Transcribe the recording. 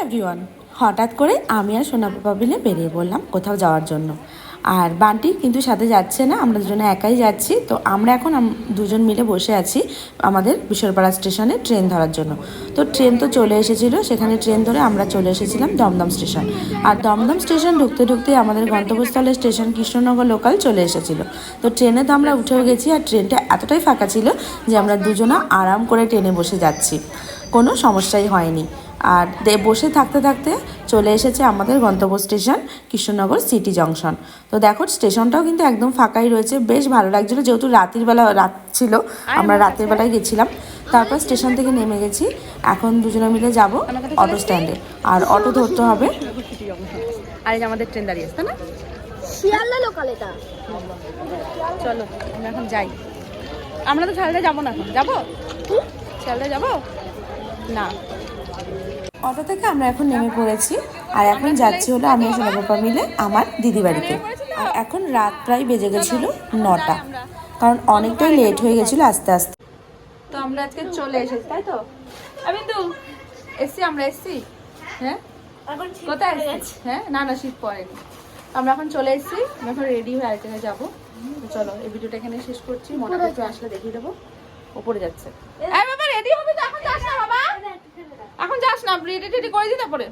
Everyone, হঠাৎ করে আমি আর সোনা পাপা মিলে বেরিয়ে পড়লাম কোথাও যাওয়ার জন্য। আর বান্টি কিন্তু সাথে যাচ্ছে না, আমরা দুজনে একাই যাচ্ছি। তো আমরা এখন দুজন মিলে বসে আছি আমাদের বিশ্বরপাড়া স্টেশনে ট্রেন ধরার জন্য। তো ট্রেন তো চলে এসেছিলো, সেখানে ট্রেন ধরে আমরা চলে এসেছিলাম দমদম স্টেশন। আর দমদম স্টেশন ঢুকতে ঢুকতে আমাদের গন্তব্যস্থলের স্টেশন কৃষ্ণনগর লোকাল চলে এসেছিলো। তো ট্রেনে তো আমরা উঠেও গেছি, আর ট্রেনটা এতটাই ফাঁকা ছিল যে আমরা দুজনা আরাম করে ট্রেনে বসে যাচ্ছি, কোনো সমস্যাই হয়নি। আর বসে থাকতে থাকতে চলে এসেছে আমাদের গন্তব্য স্টেশন কৃষ্ণনগর সিটি জংশন। তো দেখো স্টেশনটাও কিন্তু একদম ফাঁকাই রয়েছে, বেশ ভালো লাগছিলো, যেহেতু রাত ছিল, আমরা রাতের বেলায় গেছিলাম। তারপর স্টেশন থেকে নেমে গেছি, এখন দুজনে মিলে যাব অটো স্ট্যান্ডে, আর অটো ধরতে হবে। আর এই যে আমাদের ট্রেন দাঁড়িয়ে আসছে না, শিয়ালদা লোকাল এটা। চলো আমরা এখন যাই। আমরা তো শিয়ালদা যাবো না, এখন যাবো, শিয়ালদা যাবো না। অটো থেকে আমরা এখন নেমে পড়েছি, আর এখন যাচ্ছি হলো আমি আর সোনা পাপা মিলে আমার দিদি বাড়িতে। আর এখন রাত প্রায় বেজে গেছিলো 9টা, কারণ অনেকটাই লেট হয়ে গেছিলো আস্তে আস্তে। তো আমরা আজকে চলে এসেছি, তাই তো আমি তো আমরা এসছি। হ্যাঁ কোথায় এসেছি? হ্যাঁ না না, শীত পড়েনি। আমরা এখন চলে এসেছি, আমরা এখন রেডি হয়ে আরেক জায়গায় যাবো। চলো এই ভিডিওটা এখানে শেষ করছি, মনে একটু আসলে দেখিয়ে দেবো। ওপরে যাচ্ছে, বাবা রেডি হবে তো, এখন যাস না বাবা, এখন যাস না, রেডি টেডি করে দিই তারপরে।